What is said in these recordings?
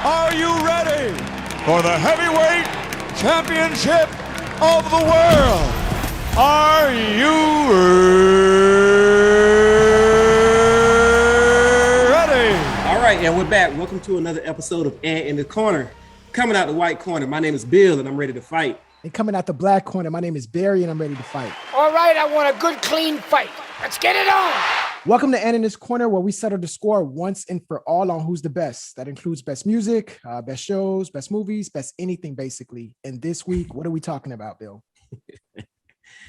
Are you ready for the heavyweight championship of the world? Are you ready? All right, and we're back. Welcome to another episode of Ant in the Corner. Coming out the white corner, my name is Bill, and I'm ready to fight. And coming out the black corner, my name is Barry, and I'm ready to fight. All right, I want a good, clean fight. Let's get it on. Welcome to Ant in this Corner, where we settle the score once and for all on who's the best. That includes best music, best shows, best movies, best anything, basically. And this week, what are we talking about, Bill?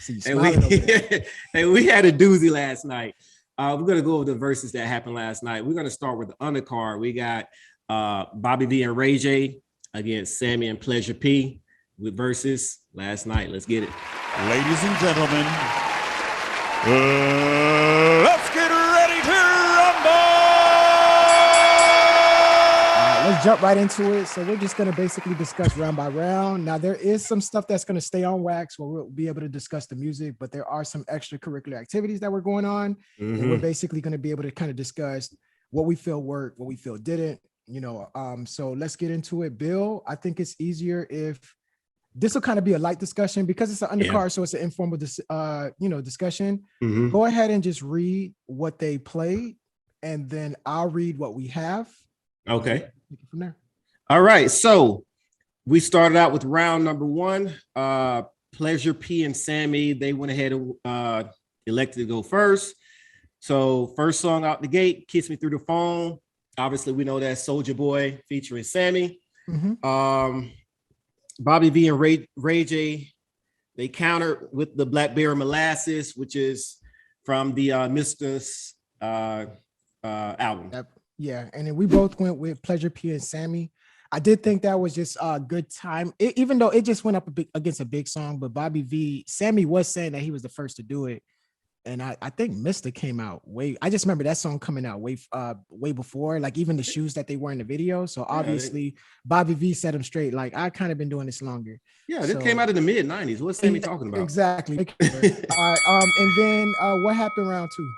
See, we had a doozy last night. We're going to go over the verses that happened last night. We're going to start with the undercard. We got Bobby V and Ray J against Sammie and Pleasure P with verses last night. Let's get it. Ladies and gentlemen, let's get ready to rumble! Let's jump right into it. So we're just going to basically discuss round by round. Now, there is some stuff that's going to stay on wax where we'll be able to discuss the music, but there are some extracurricular activities that were going on. Mm-hmm. And we're basically going to be able to kind of discuss what we feel worked, what we feel didn't, so let's get into it. Bill, I think it's easier if this will kind of be a light discussion because it's an undercard, so it's an informal, discussion. Mm-hmm. Go ahead and just read what they played, and then I'll read what we have. Okay. From there. All right. So we started out with round number one. Pleasure P and Sammie, they went ahead and elected to go first. So first song out the gate, Kiss Me Through the Phone. Obviously, we know that Soulja Boy featuring Sammie. Mm-hmm. Bobby V and Ray J, they countered with the Blackberry Molasses, which is from the Mistress album. Yeah, and then we both went with Pleasure P and Sammie. I did think that was just a good time, even though it just went up against a big song. But Sammie was saying that he was the first to do it, and I think Mr. came out I just remember that song coming out way before, like even the shoes that they wore in the video. So obviously Bobby V set him straight. Like, I kind of been doing this longer. Yeah, this came out in the mid 90s. What's Sammie talking about? Exactly. All right. And then what happened round two?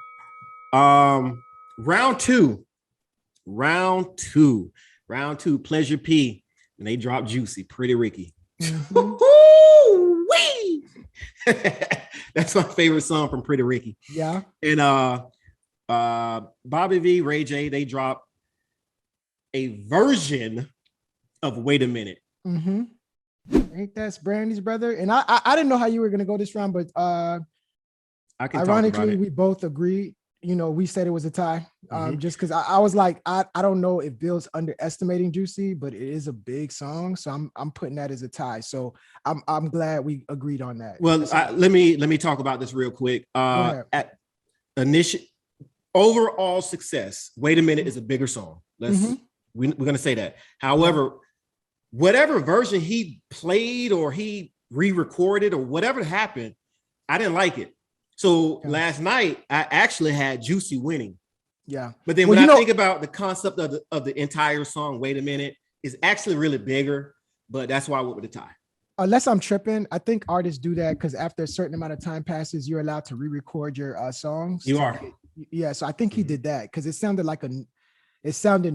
Round two, Pleasure P, and they dropped Juicy, Pretty Ricky. Mm-hmm. That's my favorite song from Pretty Ricky. Yeah. And Bobby V, Ray J, they dropped a version of Wait a Minute. Mm-hmm. Ain't that Brandy's brother? And I didn't know how you were gonna go this round, but ironically, we both agreed. We said it was a tie, just because I was like, I don't know if Bill's underestimating Juicy, but it is a big song, so I'm putting that as a tie. So I'm glad we agreed on that. Well, let me talk about this real quick. At initial overall success, Wait a Minute is a bigger song. We're gonna say that. However, whatever version he played or he re-recorded or whatever happened, I didn't like it. So last night, I actually had Juicy winning. Yeah. But then when I think about the concept of the entire song, Wait a Minute, is actually really bigger, but that's why I went with the tie. Unless I'm tripping, I think artists do that because after a certain amount of time passes, you're allowed to re-record your songs. You are. Yeah, so I think he did that because it sounded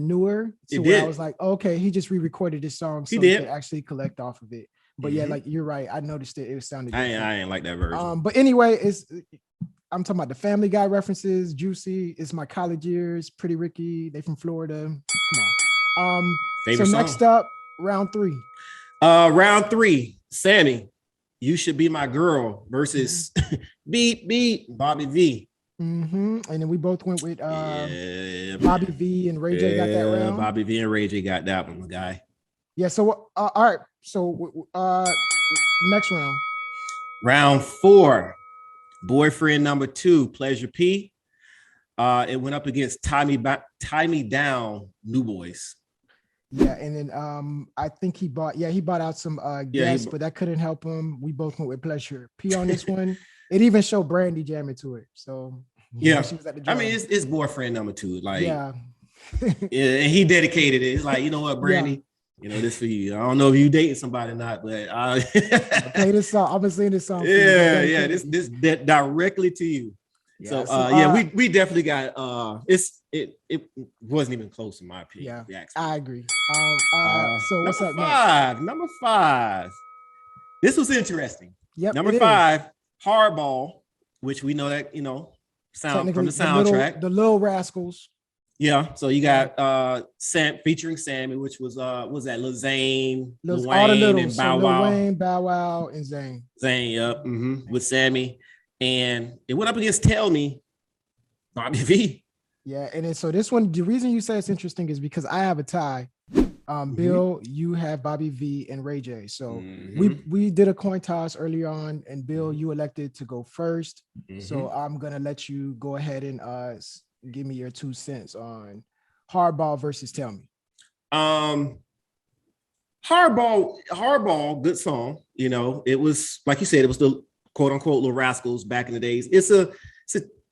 newer. So where I was like, okay, he just re-recorded this song so he could actually collect off of it. But yeah, like you're right. I noticed it. It sounded. I ain't like that version. But anyway, I'm talking about the Family Guy references. Juicy. It's my college years. Pretty Ricky. They from Florida. Come on. Favorite so song. Next up, round three. Round three. Sammie, You Should Be My Girl versus Beat Bobby V. Mm-hmm. And then we both went with Bobby V and Ray J got that round. Bobby V and Ray J got that one, guy. Yeah. So all right. So next round. Round four, Boyfriend Number 2, Pleasure P. It went up against Tie Me Down, New Boys. Yeah, and then I think he bought out some guests, but that couldn't help him. We both went with Pleasure P on this one. It even showed Brandy jamming to it. So yeah, she was at the I mean, it's Boyfriend Number 2. Like, yeah, and he dedicated it. It's like, you know what, Brandy, this for you. I don't know if you dating somebody or not, but I play this song. I've been singing this song. Yeah, this directly to you. So yeah, we definitely got it wasn't even close in my opinion. Yeah, I agree. So what's up next? Number 5. This was interesting. Yep. Number 5, Hardball, which we know that sound from the soundtrack. The Little Rascals. Yeah, so you got Sam featuring Sammie, which was that Lil Zane, Lil all the Wayne, littles, and Bow so Wow. Lil Wayne, Bow Wow, and Zane. Yep, with Sammie, and it went up against Tell Me, Bobby V. Yeah, and then so this one, the reason you say it's interesting is because I have a tie. Bill, you have Bobby V and Ray J. So we did a coin toss early on, and Bill, you elected to go first. So I'm gonna let you go ahead and give me your 2 cents on Hardball versus Tell Me. Hardball, good song. It was like you said, it was the quote unquote Little Rascals back in the days. It's a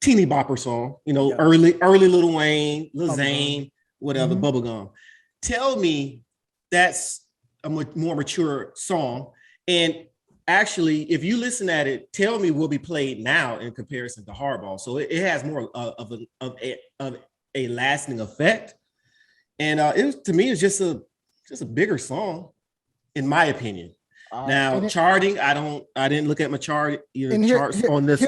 teeny bopper song. Early Lil Wayne, Lil Zane, whatever, Bubblegum. Tell Me, that's a more mature song. And actually, if you listen at it, Tell Me will be played now in comparison to Hardball. So it has more of a lasting effect. And to me, it's just a bigger song, in my opinion. Now charting, I didn't look at my chart, charts on this.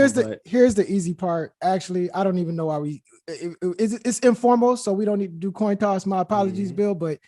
Here's the easy part. Actually, I don't even know why it's informal, so we don't need to do coin toss. My apologies, Bill, but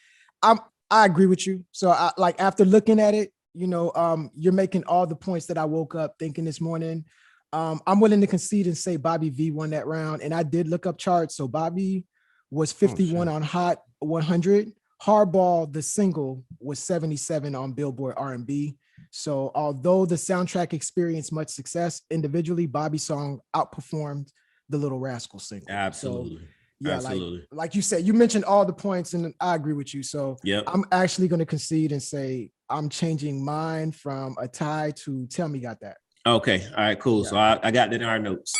I agree with you. So after looking at it, you're making all the points that I woke up thinking this morning. I'm willing to concede and say Bobby V won that round, and I did look up charts. So Bobby was 51 on Hot 100. Hardball, the single, was 77 on Billboard R&B. So although the soundtrack experienced much success individually, Bobby's song outperformed the Little Rascal single. Absolutely. So, yeah, absolutely. Like you said, you mentioned all the points, and I agree with you. So I'm actually going to concede and say I'm changing mine from a tie to Tell Me got that. Okay. All right, cool. Yeah. So I got that in our notes.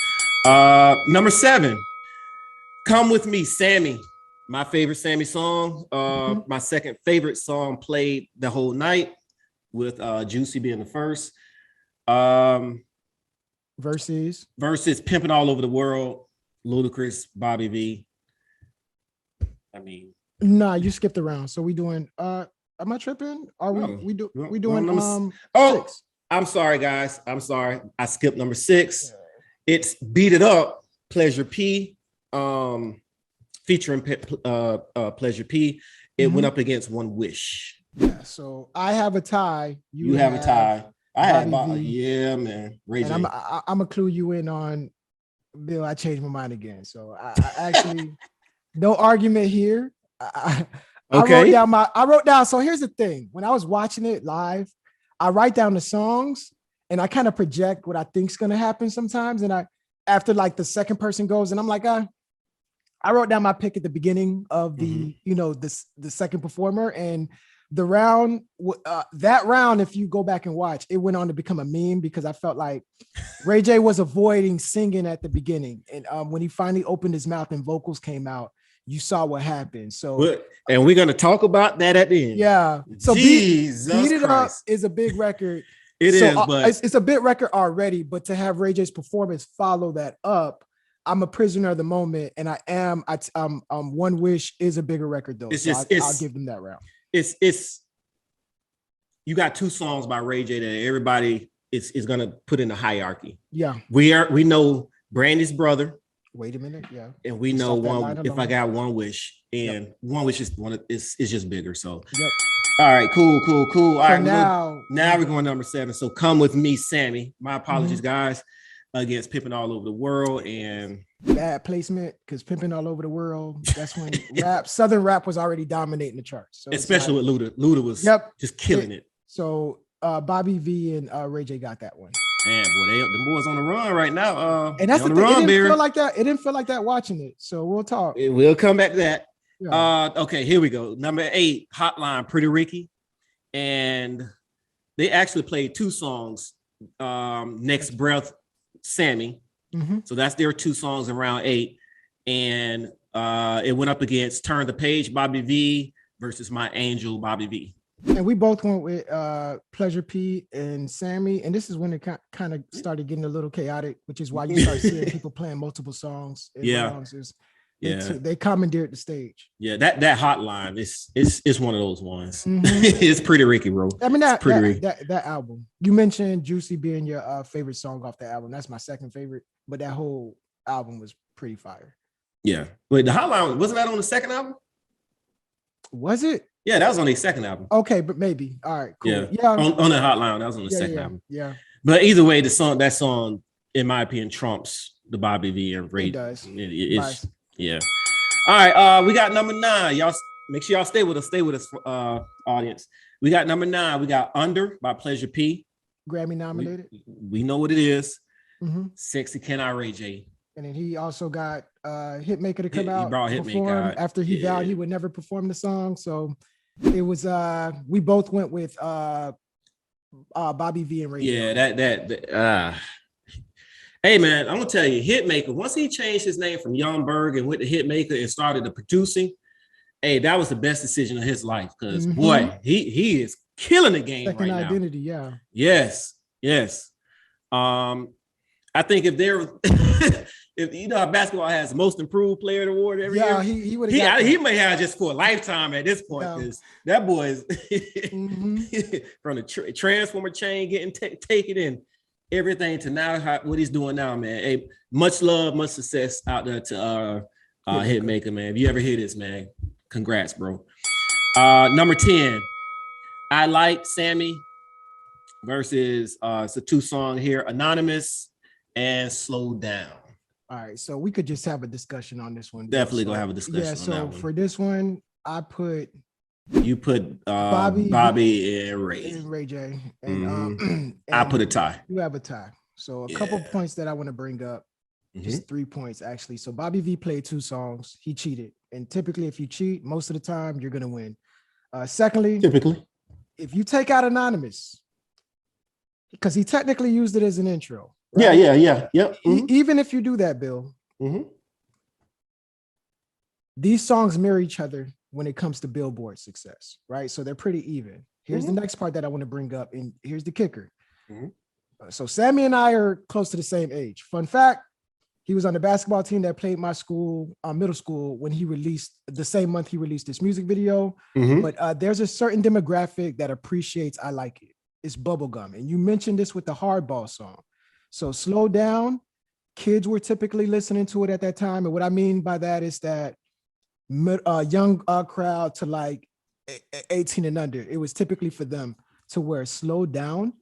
Number 7, Come With Me, Sammie. My favorite Sammie song. My second favorite song played the whole night, with Juicy being the first. Versus Pimpin' All Over the World, Ludacris, Bobby V. I mean, nah, you skipped around. So we doing am I tripping? Are we doing 6? I'm sorry, guys. I'm sorry. I skipped number 6. It's Beat It Up, Pleasure P. Featuring Pleasure P. It went up against One Wish. Yeah, so I have a tie. You have a tie. I had yeah, man. Ray J. And I'm gonna clue you in on Bill. I changed my mind again. So I actually no argument here. I wrote down. So here's the thing: when I was watching it live, I write down the songs and I kind of project what I think's gonna happen sometimes. And after like the second person goes, and I'm like, I wrote down my pick at the beginning of the, the second performer, and the round, that round, if you go back and watch, it went on to become a meme because I felt like Ray J was avoiding singing at the beginning. And when he finally opened his mouth and vocals came out, you saw what happened. So, and we're going to talk about that at the end. Yeah. So Beat It Up is a big record. It's a big record already, but to have Ray J's performance follow that up, I'm a prisoner of the moment, and One Wish is a bigger record though. I'll give them that round. It's you got 2 songs by Ray J that everybody is gonna put in the hierarchy. Yeah, we know Brandy's brother. Wait a minute, yeah, and we know One. If I got One Wish, and One Wish is just bigger. So all right, cool. All right, now we're going number 7. So Come With Me, Sammie. My apologies, guys. Against Pimpin' All Over the World, and bad placement because Pimpin' All Over the World. That's when Southern rap was already dominating the charts. So especially with Luda. Luda was just killing it. So Bobby V and Ray J got that one. Man, boy, them boys on the run right now. And that's the thing. It didn't feel like that. It didn't feel like that watching it. So we'll talk. We'll come back to that. Yeah. Okay, here we go. Number 8, Hotline, Pretty Ricky, and they actually played 2 songs. Next Breath, Sammie. So that's their 2 songs in round 8, and it went up against Turn the Page, Bobby V versus My Angel, Bobby V. And we both went with Pleasure P and Sammie. And this is when it kind of started getting a little chaotic, which is why you start seeing people playing multiple songs. Yeah. They commandeered the stage. Yeah, that hotline is one of those ones. It's pretty Ricky, bro. I mean, that album. You mentioned Juicy being your favorite song off the album. That's my second favorite, but that whole album was pretty fire. Yeah. Wait, the hotline, wasn't that on the second album? Was it? Yeah, that was on the second album. Okay, but maybe. All right, cool. Yeah. On the hotline, that was on the second album. Yeah. But either way, that song, in my opinion, trumps the Bobby V and Ray. It does. It's Nice. Yeah. All right. We got number 9. Y'all make sure y'all stay with us, audience. We got number 9. We got Under by Pleasure P. Grammy nominated. We know what it is. Mm-hmm. Sexy Can I Ray J. And then he also got Hitmaker to come out. He brought Hitmaker out. After he vowed he would never perform the song. So it was we both went with Bobby V and Ray. Yeah, hey man, I'm gonna tell you, Hitmaker, once he changed his name from Young Berg and went to Hitmaker and started the producing, hey, that was the best decision of his life. Because boy, he is killing the game Second right identity, now. Yes. I think if there if you know how basketball has most improved player award every year, he would he may have just for a lifetime at this point, because that boy is from the transformer chain getting taken in everything to now what he's doing now, man. Hey, much love, much success out there to Hitmaker, man. If you ever hear this, man, congrats, bro. Number 10, I Like Sammie Verzuz. It's a 2-song here, Anonymous and Slow Down. All right, so we could just have a discussion on this one. Definitely gonna have a discussion. Yeah, on so that one. for this one, you put Bobby and Ray. And Ray J. And, I put a tie. You have a tie. So a couple points that I want to bring up. Just 3 points, actually. So Bobby V played 2 songs. He cheated. And typically, if you cheat, most of the time, you're going to win. Secondly, if you take out Anonymous, because he technically used it as an intro. Right? Yeah. Yep. Even if you do that, Bill, these songs mirror each other when it comes to Billboard success, right? So they're pretty even. Here's the next part that I want to bring up, and here's the kicker. So Sammie and I are close to the same age. Fun fact, he was on the basketball team that played my school, middle school, when he released, the same month he released this music video. But there's a certain demographic that appreciates I Like It. It's bubblegum. And you mentioned this with the Hardball song. So Slow Down, kids were typically listening to it at that time. And what I mean by that is that young crowd to like 18 and under, it was typically for them, to where Slow Down,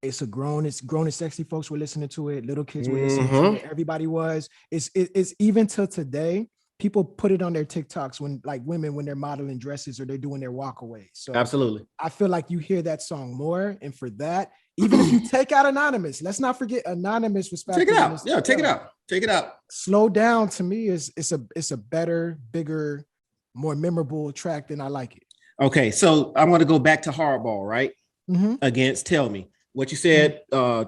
it's grown and sexy folks were listening to it. Little kids were listening to it. Everybody was. It's even till today, people put it on their TikToks when, like, women, when they're modeling dresses or they're doing their walkaways. So absolutely, I feel like you hear that song more. And for that, even if you take out Anonymous, let's not forget Anonymous was. Take it out. Yeah, take it out. Take it out. Slow Down to me it's a better, bigger, more memorable track than I Like It. Okay, so I'm going to go back to Hardball, right? Against Tell Me. What you said,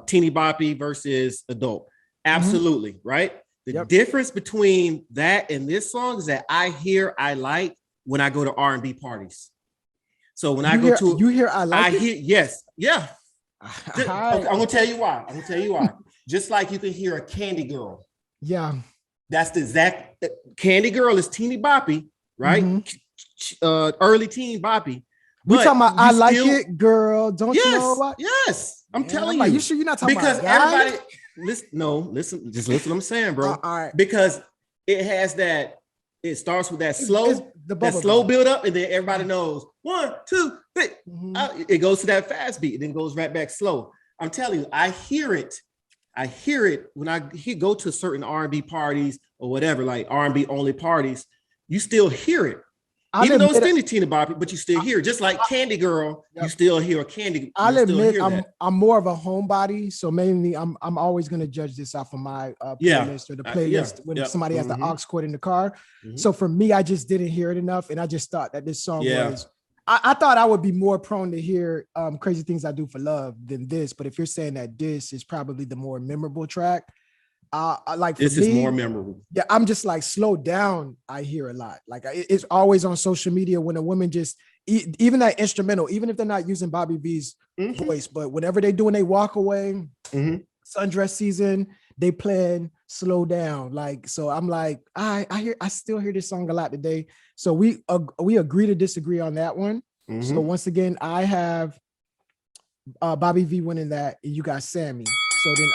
teeny boppy versus adult. Absolutely, right? The difference between that and this song is that I like when I go to R&B parties. So when I hear yes, yeah. I'm gonna tell you why. Just like you can hear a Candy Girl. Yeah, that's the exact. Candy Girl is teeny boppy, right? Early teen boppy. We talking about I Like It, girl. Don't you know what? Yes, I'm telling you. Like, you sure you're not talking because about everybody listen, just listen what I'm saying, bro. All right. Because it has that, it starts with that slow build up, and then everybody knows 1, 2, 3. It goes to that fast beat, and then goes right back slow. I'm telling you, I hear it when I go to certain R&B parties or whatever, like R&B only parties. You still hear it. Even though it's teeny boppy, but you still hear it. Just like Candy Girl, you still hear a Candy. I'll admit I'm more of a homebody, so mainly I'm always going to judge this off of my playlist or the playlist when somebody has the aux cord in the car. So for me, I just didn't hear it enough, and I just thought that this song was. I thought I would be more prone to hear Crazy Things I Do for Love than this, but if you're saying that this is probably the more memorable track, Like for This is me, more memorable. Yeah, I'm just like slow down. I hear a lot. Like it's always on social media when a woman just even that instrumental, even if they're not using Bobby V's voice, but whatever they do when they walk away, sundress season, they playing slow down. Like so, I'm like I still hear this song a lot today. So we agree to disagree on that one. So once again, I have Bobby V winning that, and you got Sammie. So then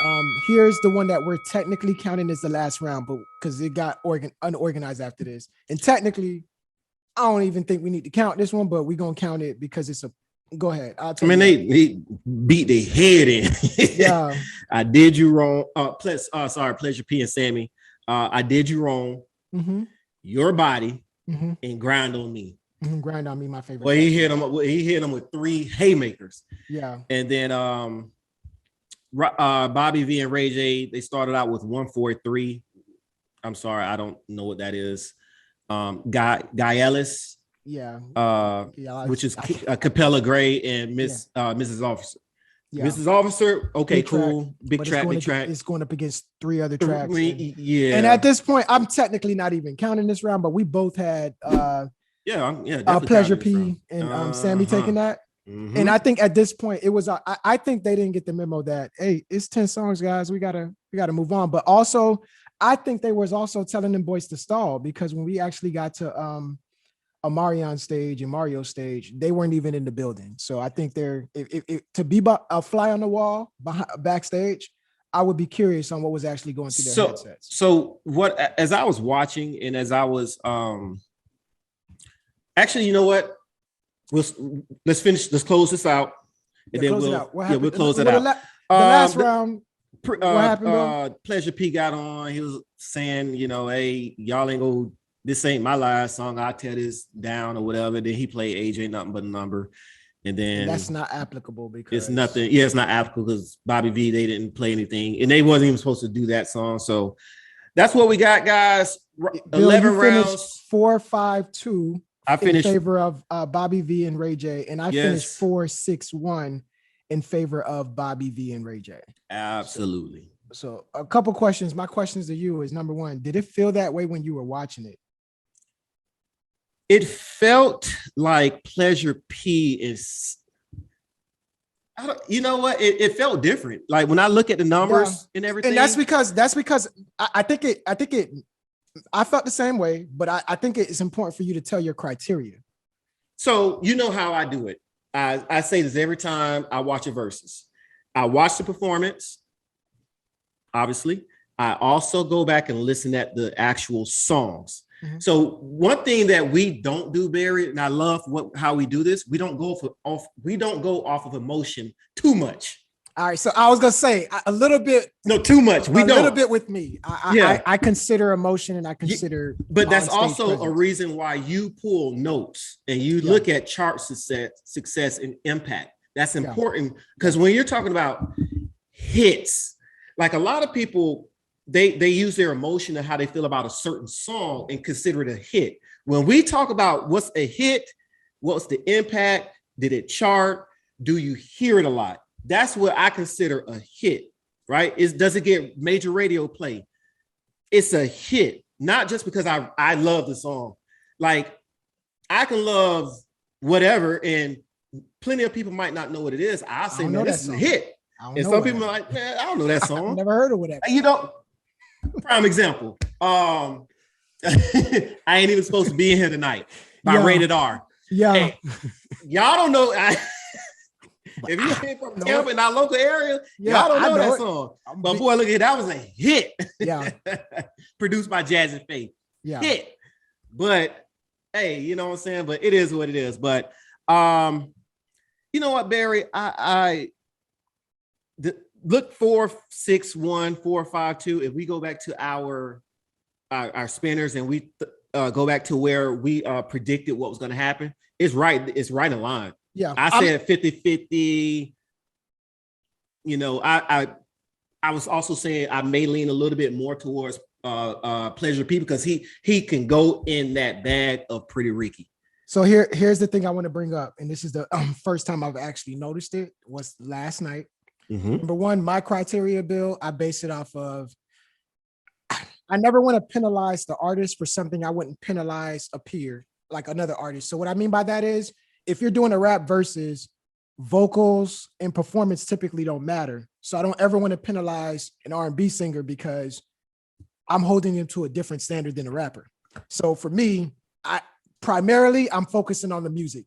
here's the one that we're technically counting as the last round, but because it got unorganized after this. And technically, I don't even think we need to count this one, but we're gonna count it because it's a go ahead. I mean, they beat their head in. Yeah. I did you wrong. Pleasure P and Sammie. I did you wrong. Your body and grind on me. Grind on me, my favorite. Well, he hit him with 3 haymakers. Yeah. And then Bobby V and Ray J, they started out with 143. I'm sorry, I don't know what that is. Guy Ellis, which is Capella Gray and Mrs. Officer. Yeah. Mrs. Officer, okay, cool. Big track. It's going up against 3 other tracks. Yeah. And at this point, I'm technically not even counting this round, but we both had Pleasure P and Sammie taking that. And I think at this point it was I think they didn't get the memo that hey, it's 10 songs, guys. We gotta move on. But also I think they was also telling them boys to stall, because when we actually got to Omarion stage and Mario stage, they weren't even in the building. So I think they're to be a fly on the wall backstage, I would be curious on what was actually going through their headsets. So what, as I was watching and as I was actually, you know what? Let's close this out. And then we'll close it out. The last round, what happened, bro? Pleasure P got on. He was saying, hey, y'all ain't go, this ain't my last song. I'll tear this down or whatever. Then he played Age Ain't Nothing But a Number. And then that's not applicable because it's nothing. Yeah, it's not applicable because Bobby V, they didn't play anything. And they wasn't even supposed to do that song. So that's what we got, guys. 11 rounds. 4-5-2. I finished in favor of Bobby V and Ray J, and I finished 4-6-1 in favor of Bobby V and Ray J. Absolutely. So a couple questions. My questions to you is, number one, did it feel that way when you were watching it? It felt like Pleasure P is, you know what? It felt different. Like when I look at the numbers and everything. And that's because I think I felt the same way, but I think it's important for you to tell your criteria. So you know how I do it. I say this every time I watch a Versus. I watch the performance, obviously. I also go back and listen at the actual songs. So one thing that we don't do, Barry, and I love how we do this, we don't go off of emotion too much. All right, so I was gonna say a little bit. No, too much. We don't. A little bit with me. I consider emotion, and I consider. But that's also presence. A reason why you pull notes and you look at chart success and impact. That's important because when you're talking about hits, like a lot of people, they use their emotion and how they feel about a certain song and consider it a hit. When we talk about what's a hit, what's the impact? Did it chart? Do you hear it a lot? That's what I consider a hit, right? Does it get major radio play? It's a hit, not just because I love the song. Like I can love whatever, and plenty of people might not know what it is. I'll say, man, this is a hit. And some people are like, man, I don't know that song. I've never heard of whatever. Prime example. I ain't even supposed to be in here tonight by Rated R. Yeah. Hey, y'all don't know. If you came from Tampa in our local area, y'all don't know that song. But boy, look at that was a hit. Yeah. Produced by Jazz and Faith. Yeah. Hit. But hey, you know what I'm saying? But it is what it is. But you know what, Barry? I look 4-6-1, 4-5-2. If we go back to our spinners and we go back to where we predicted what was going to happen, it's right in line. Yeah, I said 50-50. I was also saying I may lean a little bit more towards Pleasure P because he can go in that bag of Pretty Ricky. So here's the thing I want to bring up, and this is the first time I've actually noticed it, was last night. Number one, my criteria, Bill, I base it off of I never want to penalize the artist for something I wouldn't penalize a peer, like another artist. So what I mean by that is, if you're doing a rap versus, vocals and performance typically don't matter. So I don't ever want to penalize an R&B singer because I'm holding them to a different standard than a rapper. So for me, I'm focusing on the music.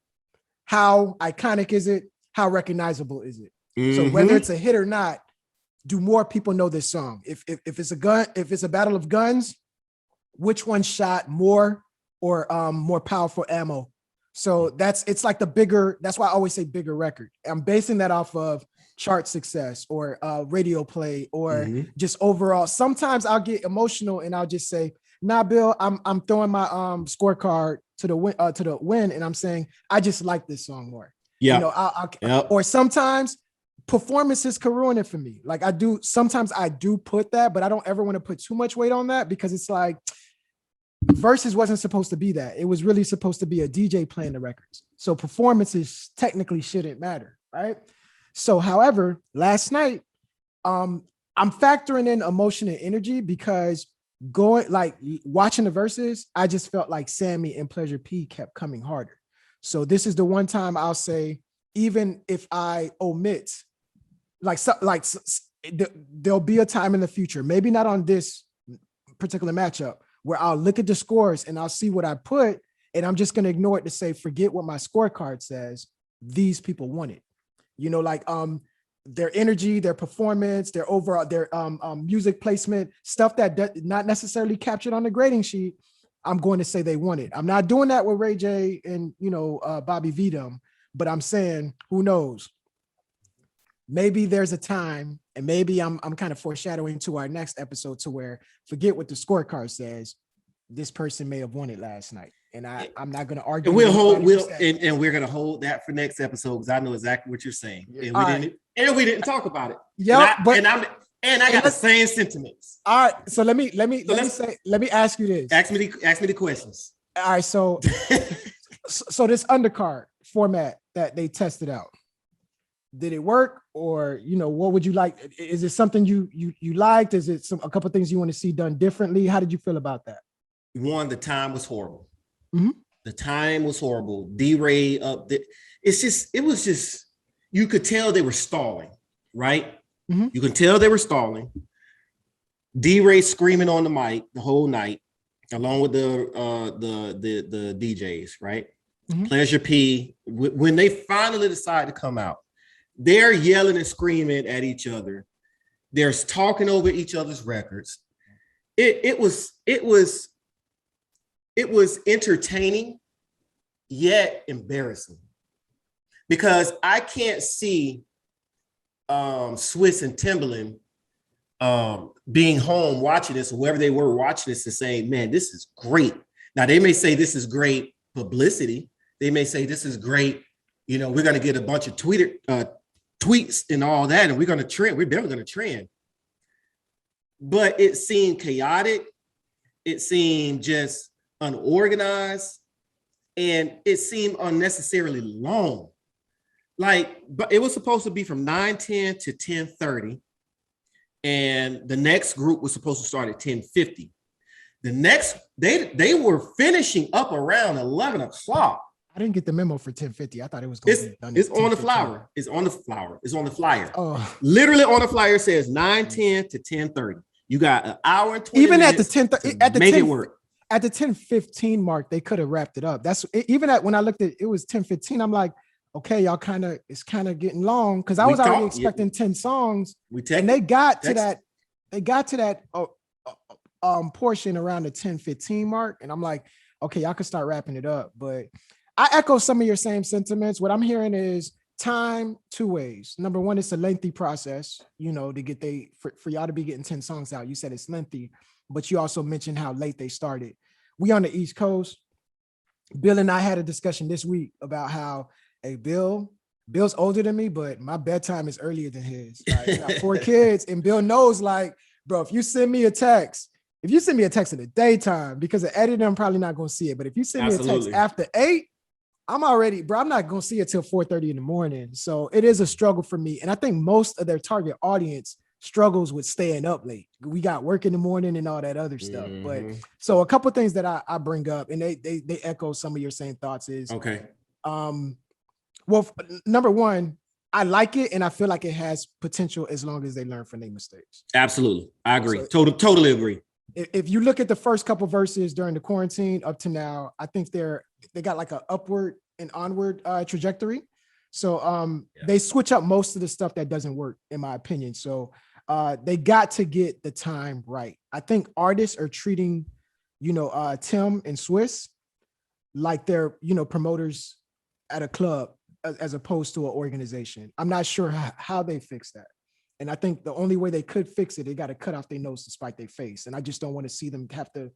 How iconic is it? How recognizable is it? So whether it's a hit or not, do more people know this song? If it's a battle of guns, which one shot more or more powerful ammo? So it's like that's why I always say bigger record. I'm basing that off of chart success or radio play or just overall. Sometimes I'll get emotional and I'll just say, nah, Bill, I'm throwing my scorecard to the win, and I'm saying I just like this song more. Yeah. Or sometimes performances can ruin it for me. Like sometimes I do put that, but I don't ever want to put too much weight on that because it's like, Versus wasn't supposed to be that. It was really supposed to be a DJ playing the records. So performances technically shouldn't matter, right? So, however, last night, I'm factoring in emotion and energy because watching the verses, I just felt like Sammie and Pleasure P kept coming harder. So this is the one time I'll say, even if I omit, there'll be a time in the future, maybe not on this particular matchup, where I'll look at the scores and I'll see what I put, and I'm just going to ignore it to say, forget what my scorecard says. These people won it. Their energy, their performance, their overall, their music placement, stuff that not necessarily captured on the grading sheet. I'm going to say they won it. I'm not doing that with Ray J and, Bobby V them, but I'm saying, who knows? Maybe there's a time, and maybe I'm kind of foreshadowing to our next episode to where, forget what the scorecard says, this person may have won it last night, and I'm not going to argue. And we're going to hold that for next episode because I know exactly what you're saying, and we didn't talk about it. Yeah, and I got the same sentiments. All right, so let me ask you this. Ask me the questions. All right, so this undercard format that they tested out, did it work? Or, what would you like? Is it something you liked? Is it a couple of things you want to see done differently? How did you feel about that? One, the time was horrible. Mm-hmm. The time was horrible. D-Ray it was just, you could tell they were stalling, right? Mm-hmm. You can tell they were stalling. D-Ray screaming on the mic the whole night, along with the DJs, right? Mm-hmm. Pleasure P, when they finally decide to come out, they're yelling and screaming at each other. They're talking over each other's records. It was entertaining, yet embarrassing, because I can't see Swiss and Timbaland being home watching this, or whoever they were watching this, and saying, "Man, this is great." Now they may say this is great publicity. They may say this is great. We're going to get a bunch of tweets and all that, and we're going to trend. We're definitely going to trend. But it seemed chaotic. It seemed just unorganized, and it seemed unnecessarily long. But it was supposed to be from 9:10 to 10:30, and the next group was supposed to start at 10:50. The next, they were finishing up around 11 o'clock. I didn't get the memo for 10:50. I thought it was going to be done. It's on the flower. It's on the flower. It's on the flyer. Oh. Literally on the flyer it says 9:10 to 10:30. You got an hour and 20 even minutes at the 10 make it work. At the 10:15 mark, they could have wrapped it up. That's even when I looked at it was 10:15. I'm like, okay, y'all it's kind of getting long, because I was already expecting 10 songs. And they got to that portion around the 10:15 mark, and I'm like, okay, y'all can start wrapping it up. But I echo some of your same sentiments. What I'm hearing is time two ways. Number one, it's a lengthy process, to get for y'all to be getting 10 songs out. You said it's lengthy, but you also mentioned how late they started. We on the East Coast. Bill and I had a discussion this week about how, hey, Bill's older than me, but my bedtime is earlier than his. I got 4 kids, and Bill knows, bro, if you send me a text in the daytime, because of editing, I'm probably not going to see it. But if you send me a text after 8, I'm not going to see it till 4:30 in the morning. So it is a struggle for me. And I think most of their target audience struggles with staying up late. We got work in the morning and all that other stuff. But so a couple things that I bring up, and they echo some of your same thoughts is okay. Well, number one, I like it, and I feel like it has potential as long as they learn from their mistakes. Absolutely, I agree. Totally agree. If you look at the first couple verses during the quarantine up to now, I think they got like an upward and onward trajectory. So they switch up most of the stuff that doesn't work, in my opinion. So they got to get the time right. I think artists are treating, Tim and Swiss like they're, promoters at a club as opposed to an organization. I'm not sure how they fix that. And I think the only way they could fix it, they got to cut off their nose to spite their face. And I just don't want to see them have to.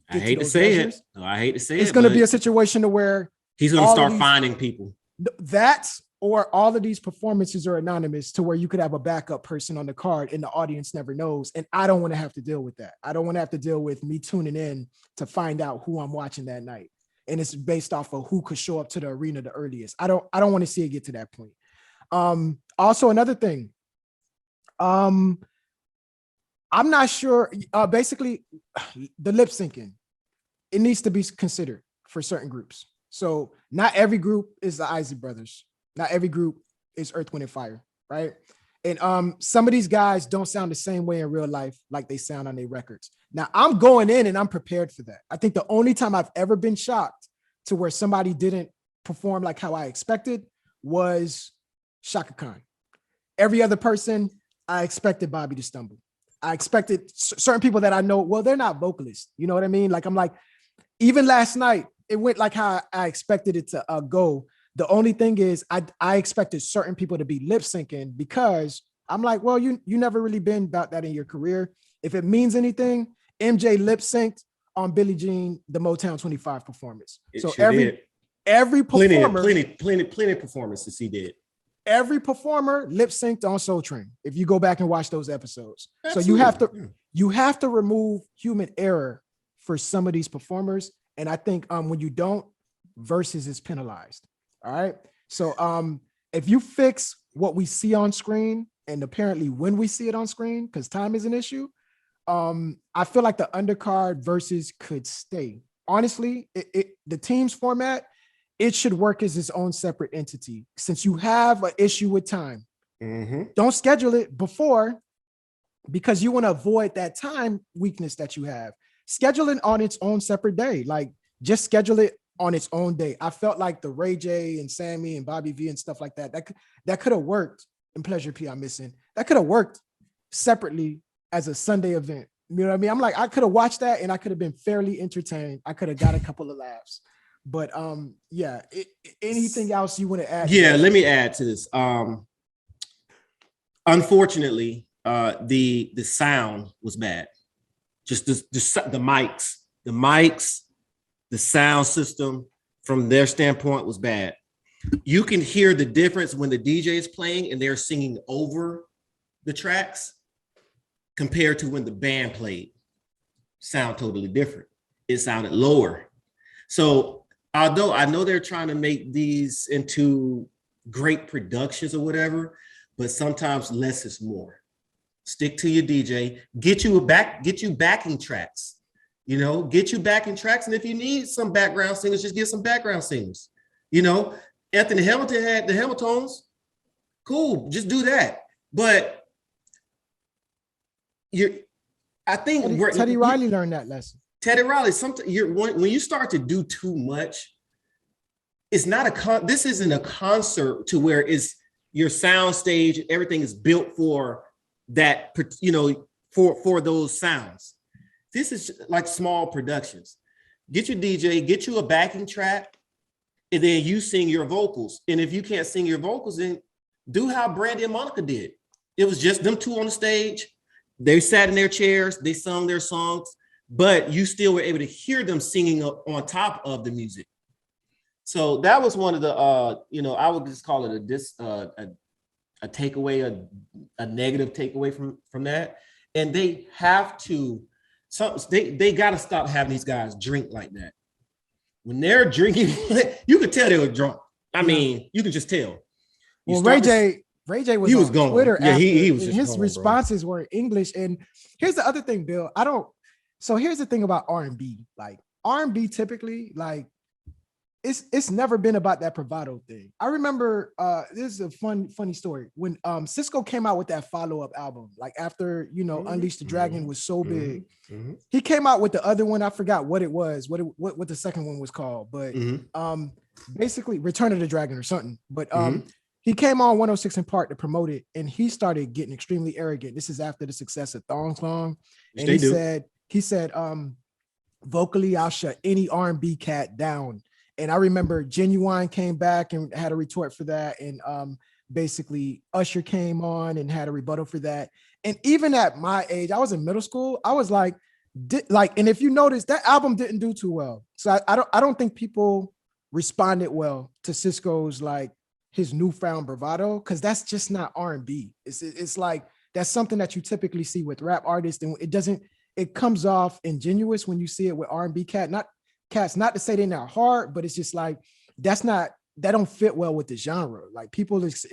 I hate to say it. I hate to say it. It's going to be a situation to where he's going to start finding people. That or all of these performances are anonymous to where you could have a backup person on the card and the audience never knows. And I don't want to have to deal with that. I don't want to have to deal with me tuning in to find out who I'm watching that night. And it's based off of who could show up to the arena the earliest. I don't want to see it get to that point. Also, another thing. I'm not sure. Basically, the lip syncing, it needs to be considered for certain groups. So not every group is the Isley Brothers. Not every group is Earth, Wind, and Fire, right? And some of these guys don't sound the same way in real life like they sound on their records. Now, I'm going in and I'm prepared for that. I think the only time I've ever been shocked to where somebody didn't perform like how I expected was Shaka Khan. Every other person, I expected Bobby to stumble. I expected certain people that I know, well, they're not vocalists. You know what I mean? Like, I'm like, even last night, it went like how I expected it to go. The only thing is I expected certain people to be lip syncing because I'm like, well, you never really been about that in your career. If it means anything, MJ lip synced on Billie Jean, the Motown 25 performance. So every performer, plenty of performances he did. Every performer lip synced on Soul Train. If you go back and watch those episodes, absolutely. So you have to remove human error for some of these performers. And I think when you don't, Versus is penalized. All right. So if you fix what we see on screen, and apparently when we see it on screen, because time is an issue, I feel like the undercard Versus could stay. Honestly, the team's format, it should work as its own separate entity. Since you have an issue with time, don't schedule it before, because you want to avoid that time weakness that you have. Schedule it on its own separate day. Like, just schedule it on its own day. I felt like the Ray J and Sammie and Bobby V and stuff like that, that could have worked in Pleasure P I'm Missing. That could have worked separately as a Sunday event. You know what I mean? I'm like, I could have watched that and I could have been fairly entertained. I could have got a couple of laughs. But anything else you want to add? Yeah, let me add to this. Unfortunately, the sound was bad. Just the mics, the sound system from their standpoint was bad. You can hear the difference when the DJ is playing and they're singing over the tracks compared to when the band played. Sound totally different. It sounded lower. So although I know they're trying to make these into great productions or whatever, but sometimes less is more. Stick to your DJ, get you backing tracks, get you backing tracks. And if you need some background singers, just get some background singers. Anthony Hamilton had the Hamiltons. Cool, just do that. But I think Teddy Riley learned that lesson. Teddy Riley, when you start to do too much, it's not this isn't a concert to where it's your sound stage, everything is built for that, for those sounds. This is like small productions. Get your DJ, get you a backing track, and then you sing your vocals. And if you can't sing your vocals, then do how Brandy and Monica did. It was just them two on the stage. They sat in their chairs, they sung their songs, but you still were able to hear them singing up on top of the music. So that was one of the, I would just call it a takeaway, a negative takeaway from that. And they have to, they got to stop having these guys drink like that. When they're drinking, you could tell they were drunk. I mean, you can just tell. Ray J Ray J was on gone. Twitter Yeah, after, he was and just his gone, responses were in English. And here's the other thing, Bill. So here's the thing about R&B. Like R&B typically, like it's never been about that bravado thing. I remember this is a funny story. When Cisco came out with that follow-up album, like after Unleash the Dragon was so big, he came out with the other one. I forgot what it was, what the second one was called, but basically Return of the Dragon or something. But he came on 106 in Park to promote it, and he started getting extremely arrogant. This is after the success of Thong Song. And he said, vocally, I'll shut any R&B cat down. And I remember Genuine came back and had a retort for that. And basically Usher came on and had a rebuttal for that. And even at my age, I was in middle school. I was like, and if you notice, that album didn't do too well. So I don't think people responded well to Cisco's like his newfound bravado, because that's just not R&B. It's like that's something that you typically see with rap artists, and it comes off ingenuous when you see it with R&B cats. Not to say they're not hard, but it's just like that don't fit well with the genre. Like people is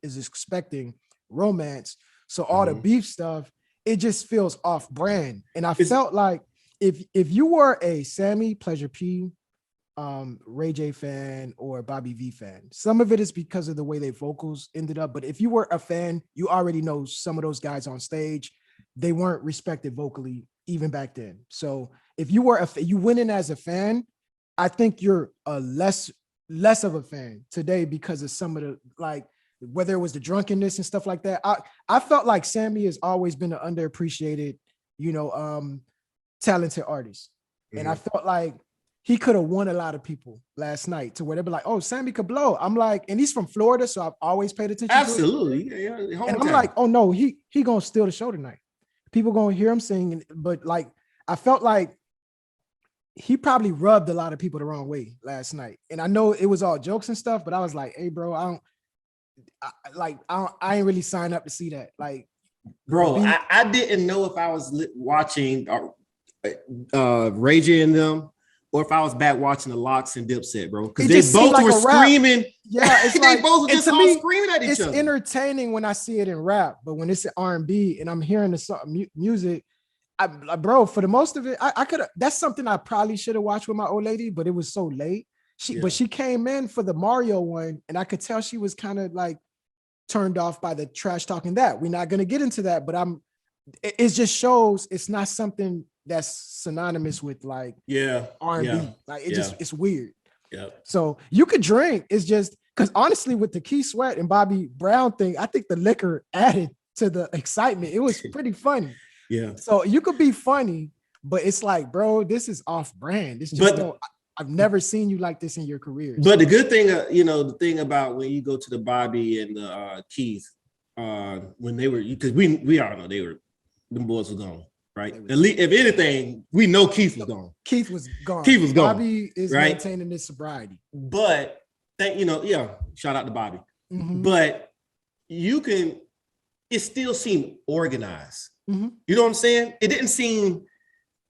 expecting romance, so all the beef stuff, it just feels off brand. And I felt like if you were a Sammie, Pleasure P, Ray J fan or Bobby V fan, some of it is because of the way their vocals ended up. But if you were a fan, you already know some of those guys on stage, they weren't respected vocally even back then. So if you went in as a fan, I think you're a less of a fan today because of some of the, like, whether it was the drunkenness and stuff like that. I felt like Sammie has always been an underappreciated, talented artist. And I felt like he could have won a lot of people last night to where they'd be like, oh, Sammie could blow. I'm like, and he's from Florida, so I've always paid attention Absolutely. to it. Yeah. And I'm like, oh no, he gonna steal the show tonight. People gonna hear him sing, but like I felt like he probably rubbed a lot of people the wrong way last night. And I know it was all jokes and stuff, but I was like, hey, bro, I ain't really signed up to see that. Like, bro, I didn't know if I was watching Ray J and them, or if I was back watching the Locks and Dipset, bro, because they both were screaming. Yeah, it's they both were just all screaming at each other. It's entertaining when I see it in rap, but when it's in R&B and I'm hearing the music, bro, for the most of it, I could have. That's something I probably should have watched with my old lady, but it was so late. But she came in for the Mario one, and I could tell she was kind of like turned off by the trash talking. That we're not gonna get into that, but it just shows it's not something that's synonymous with like R&B. Like it's weird. Yeah. So you could drink. It's just because honestly, with the Keith Sweat and Bobby Brown thing, I think the liquor added to the excitement. It was pretty funny. Yeah. So you could be funny, but it's like, bro, this is off brand. It's just I've never seen you like this in your career. But the good thing, the thing about when you go to the Bobby and the Keith, when they were, because we all know them boys were gone, right? At least, if anything, we know Keith was gone. Keith was gone. Bobby is right? maintaining his sobriety. But shout out to Bobby. Mm-hmm. But it still seemed organized. Mm-hmm. You know what I'm saying? It didn't seem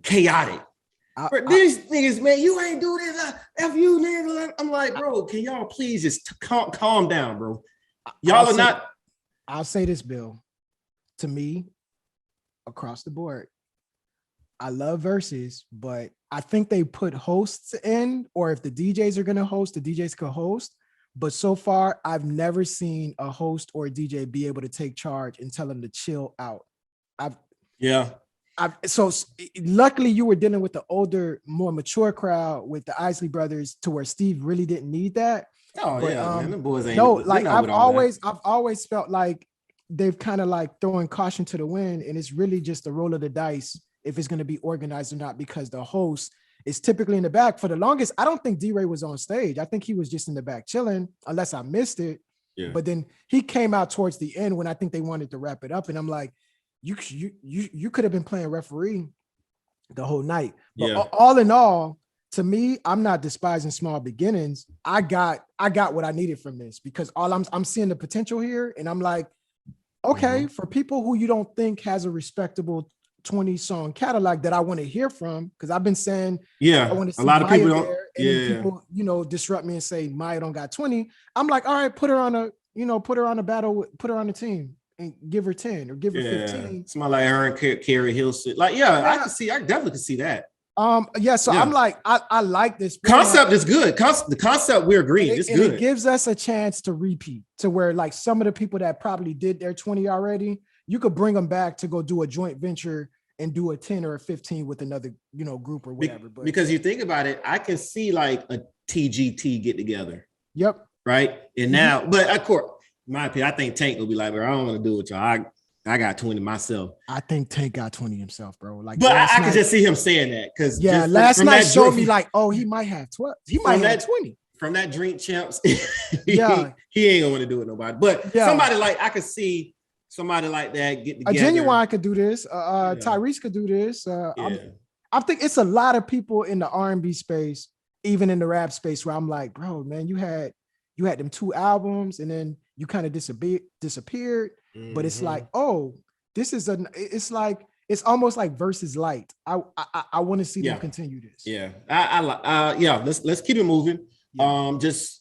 chaotic. These niggas, man, you ain't do this. F you, nigga. I'm like, bro, can y'all please just calm down, bro? I'll say this, Bill. To me, across the board, I love Verzuz, but I think they put hosts in, or if the DJs are gonna host, the DJs could host. But so far, I've never seen a host or a DJ be able to take charge and tell them to chill out. So luckily you were dealing with the older, more mature crowd with the Isley brothers, to where Steve really didn't need that. Man, them boys ain't. No, like I've always felt like they've kind of like throwing caution to the wind, and it's really just a roll of the dice if it's going to be organized or not, because the host is typically in the back. For the longest, I don't think D-Ray was on stage. I think he was just in the back chilling, unless I missed it. Yeah. But then he came out towards the end when I think they wanted to wrap it up, and I'm like, you could have been playing referee the whole night. But all in all, to me, I'm not despising small beginnings. I got what I needed from this, because I'm seeing the potential here, and I'm like, okay, for people who you don't think has a respectable 20 song catalog that I want to hear from, because I've been saying, I want to see a lot of people don't, and people, disrupt me and say Maya don't got 20. I'm like, all right, put her on put her on a battle, put her on the team and give her 10 or give her 15. Somebody like her and Carrie Hilson. Like, I definitely can see that. I'm like, I like this concept is good. The concept we're agreeing. It's good. It gives us a chance to repeat to where like some of the people that probably did their 20 already, you could bring them back to go do a joint venture and do a 10 or a 15 with another, group or whatever. But because you think about it, I can see like a TGT get together. Yep. Right. And now, but of course, in my opinion, I think Tank will be like, bro, I don't want to do it, y'all. I got 20 myself. I think Tank got 20 himself, bro. Like, but I can just see him saying that because last night showed me like, oh, he might have 12. He might have 20 from that Drink Champs. he ain't gonna want to do it nobody. But somebody like I could see somebody like that get together. A Genuine could do this. Tyrese could do this. I think it's a lot of people in the R&B space, even in the rap space, where I'm like, bro, man, you had them 2 albums and then you kind of disappeared. Mm-hmm. But it's like, oh, this is it's almost like Versus Light. I want to see them continue this. Yeah. Let's keep it moving. Yeah. This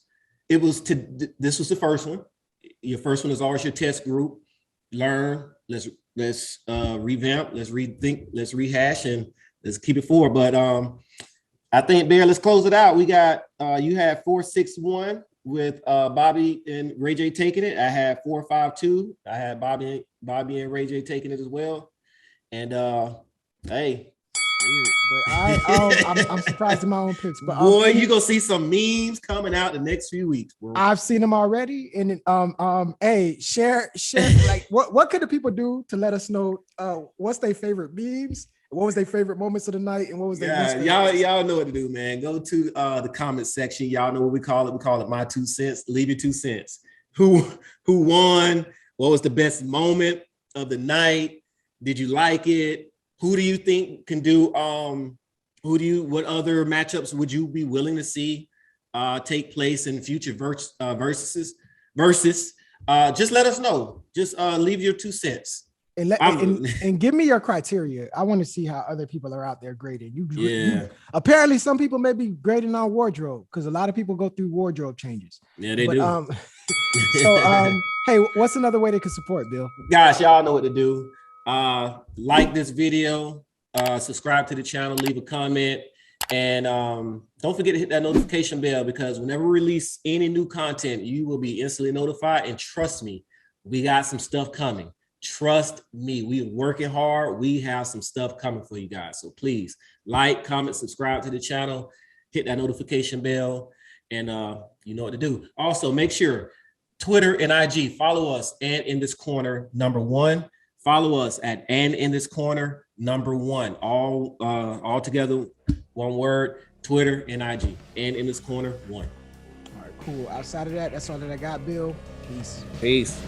was the first one. Your first one is always your test group. Learn. Let's revamp. Let's rethink. Let's rehash and let's keep it forward. But I think Bear, let's close it out. We got you had 4-6-1 with Bobby and Ray J taking it. I had 4-5-2. I had Bobby and Ray J taking it as well. And hey. But I'm surprised in my own picks. But boy, you gonna see some memes coming out the next few weeks, bro. I've seen them already. And hey, share like what could the people do to let us know what's their favorite memes? What was their favorite moments of the night, and what was their y'all know what to do, man. Go to the comment section. Y'all know what we call it. We call it my 2 cents. Leave your 2 cents. Who won? What was the best moment of the night? Did you like it? Who do you think can do? What other matchups would you be willing to see take place in future versus? Just let us know. Just leave your 2 cents. And give me your criteria. I want to see how other people are out there grading. You apparently some people may be grading on wardrobe because a lot of people go through wardrobe changes. Yeah, they do. Hey, what's another way they can support, Bill? Guys, y'all know what to do. Like this video, subscribe to the channel, leave a comment, and don't forget to hit that notification bell because whenever we release any new content, you will be instantly notified. And trust me, we got some stuff coming. Trust me, we're working hard. We have some stuff coming for you guys. So please like, comment, subscribe to the channel, hit that notification bell, and you know what to do. Also, make sure Twitter and IG, follow us and in this corner #1. Follow us at and in this corner #1. All together, one word, Twitter and IG, and in this corner 1. All right, cool. Outside of that, that's all that I got, Bill. Peace.